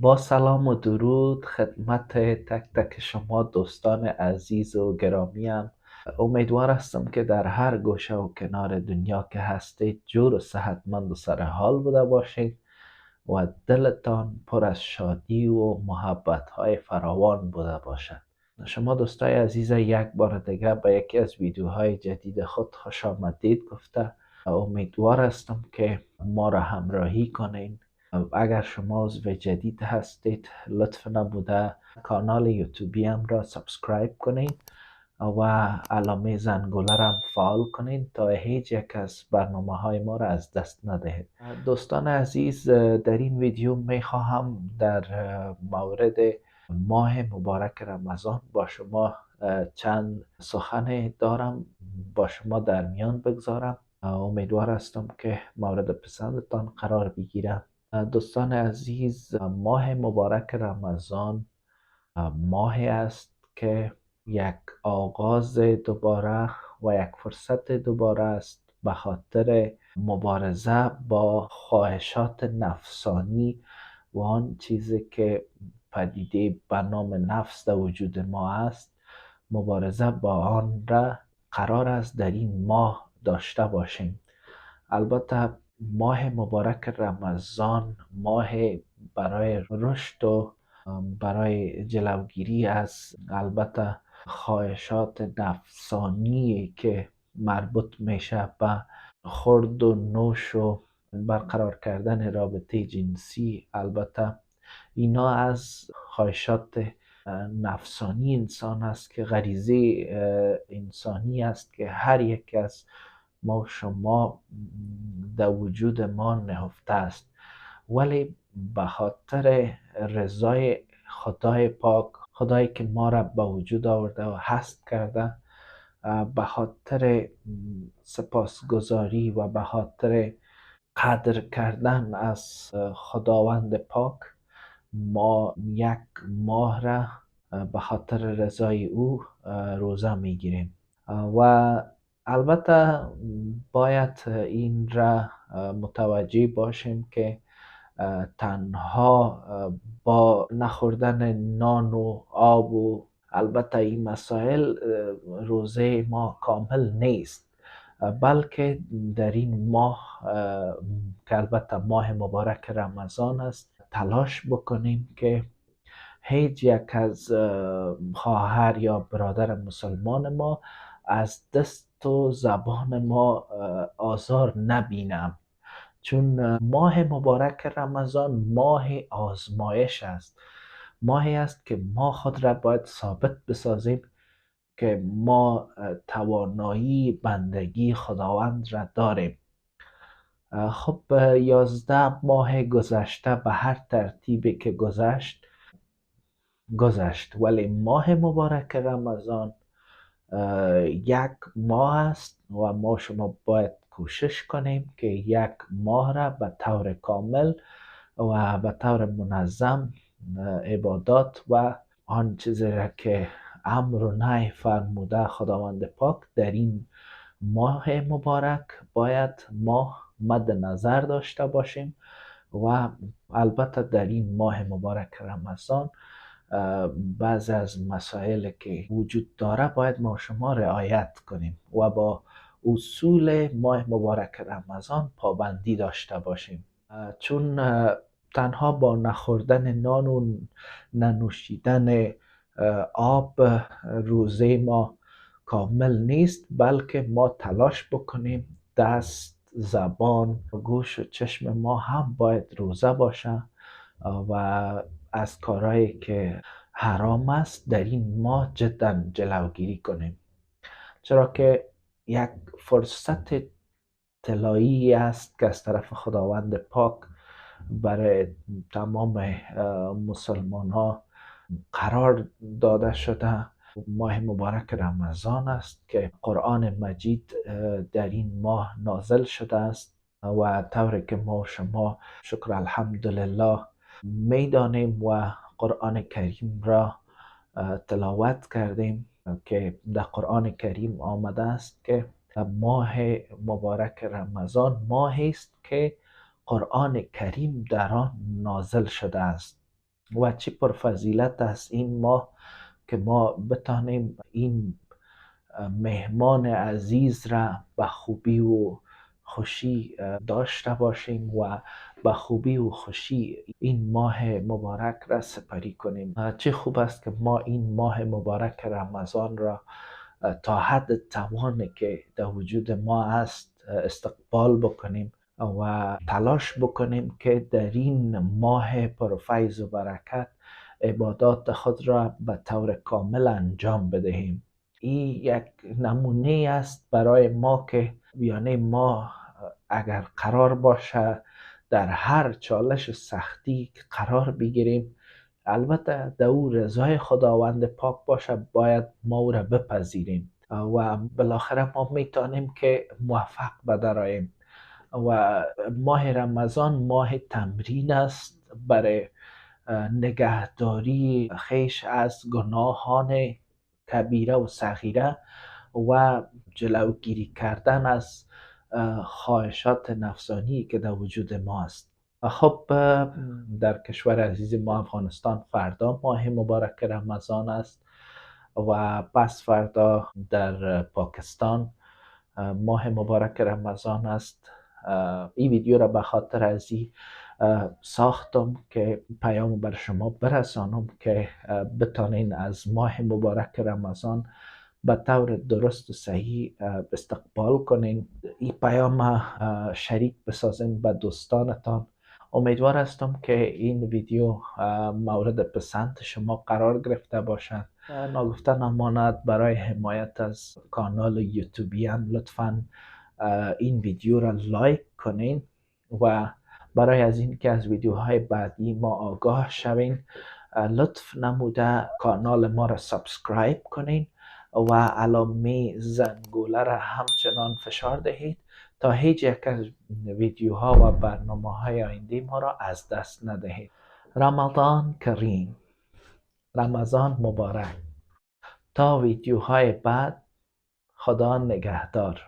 با سلام و درود خدمت تک تک شما دوستان عزیز و گرامیم. امیدوار هستم که در هر گوشه و کنار دنیا که هستید جور و صحتمند و سر حال بوده باشید و دلتان پر از شادی و محبت های فراوان بوده باشد. شما دوستای عزیز یک بار دیگه به یکی از ویدیوهای جدید خود خوش آمدید گفته امیدوار هستم که ما را همراهی کنین. اگر شما عضو جدید هستید لطف نبوده کانال یوتیوبی هم را سابسکرایب کنین و علامه زنگوله را هم فعال کنین تا هیچ یک از برنامه های ما را از دست ندهید. دوستان عزیز، در این ویدیو می خواهم در مورد ماه مبارک رمضان با شما چند سخن دارم با شما در میان بگذارم. امیدوار هستم که مورد پسندتان قرار بگیرم. دوستان عزیز، ماه مبارک رمضان ماهی است که یک آغاز دوباره و یک فرصت دوباره است به خاطر مبارزه با خواهشات نفسانی و آن چیزی که پدیده به نام نفس در وجود ما است. مبارزه با آن را قرار است در این ماه داشته باشیم. البته ماه مبارک رمضان ماه برای رشد و برای جلوگیری از البته خواهشات نفسانی که مربوط میشه به خورد و نوش و برقرار کردن رابطه جنسی. البته اینا از خواهشات نفسانی انسان است که غریزه انسانی است که هر یک از ما و شما در وجود ما نهفته است، ولی به خاطر رضای خدای پاک، خدایی که ما را به وجود آورده و هست کرده، به خاطر سپاسگزاری و به خاطر قدر کردن از خداوند پاک ما یک ماه را به خاطر رضای او روزه میگیریم. و البته باید این را متوجه باشیم که تنها با نخوردن نان و آب و البته این مسائل روزه ما کامل نیست، بلکه در این ماه که البته ماه مبارک رمضان است تلاش بکنیم که هیچ یک از خواهر یا برادر مسلمان ما از دست و زبان ما آزار نبینم، چون ماه مبارک رمضان ماه آزمایش است. ماهی است که ما خود را باید ثابت بسازیم که ما توانایی بندگی خداوند را داریم. خب 11 ماه گذشته به هر ترتیبی که گذشت، ولی ماه مبارک رمضان یک ماه است و ما شما باید کوشش کنیم که یک ماه را به طور کامل و به طور منظم عبادات و آن چیزی را که امر و نهی فرموده خداوند پاک در این ماه مبارک باید ما مد نظر داشته باشیم. و البته در این ماه مبارک رمضان بعض از مسائل که وجود داره باید ما شما رعایت کنیم و با اصول ماه مبارک رمضان پابندی داشته باشیم، چون تنها با نخوردن نان و ننوشیدن آب روزه ما کامل نیست، بلکه ما تلاش بکنیم دست، زبان، گوش و چشم ما هم باید روزه باشه و از کارهایی که حرام است در این ماه جدا جلوگیری کنیم، چرا که یک فرصت طلایی است که از طرف خداوند پاک برای تمام مسلمان ها قرار داده شده. ماه مبارک رمضان است که قرآن مجید در این ماه نازل شده است و طوری که ما شما شکر الحمدلله میدانیم و قرآن کریم را تلاوت کردیم که در قرآن کریم آمده است که ماه مبارک رمضان ماهی است که قرآن کریم در آن نازل شده است. و چه پرفضیلت است این ماه که ما بتانیم این مهمان عزیز را به خوبی و خوشی داشته باشیم و به خوبی و خوشی این ماه مبارک را سپری کنیم. چه خوب است که ما این ماه مبارک رمضان را تا حد توانی که در وجود ما است استقبال بکنیم و تلاش بکنیم که در این ماه پرفیض و برکت عبادات خود را به طور کامل انجام بدهیم. این یک نمونه است برای ما که یعنی ما اگر قرار باشه در هر چالش و سختی قرار بگیریم، البته در او رضای خداوند پاک باشه، باید ما او را بپذیریم و بالاخره ما میتونیم که موفق بدراییم. و ماه رمضان ماه تمرین است برای نگهداری خیش از گناهان کبیره و صغیره و جلوگیری کردن از خواهشات نفسانی که در وجود ما است. خب در کشور عزیز ما افغانستان فردا ماه مبارک رمضان است و پس فردا در پاکستان ماه مبارک رمضان است. این ویدیو را به خاطر ازی ساختم که پیام بر شما برسانم که بتانین از ماه مبارک رمضان به طور درست و صحیح استقبال کنین. این پیام شریک بسازین به دوستانتان. امیدوار هستم که این ویدیو مورد پسند شما قرار گرفته باشد. ناگفته نماند برای حمایت از کانال یوتیوبیان لطفاً این ویدیو را لایک کنین و برای از این که از ویدیوهای بعدی ما آگاه شوین لطف نموده کانال ما را سابسکرایب کنین و علامه زنگوله را همچنان فشار دهید تا هیچ یک از ویدیوها و برنامه‌های آینده ما را از دست ندهید. رمضان کریم، رمضان مبارک. تا ویدیوهای بعد، خدا نگهدار.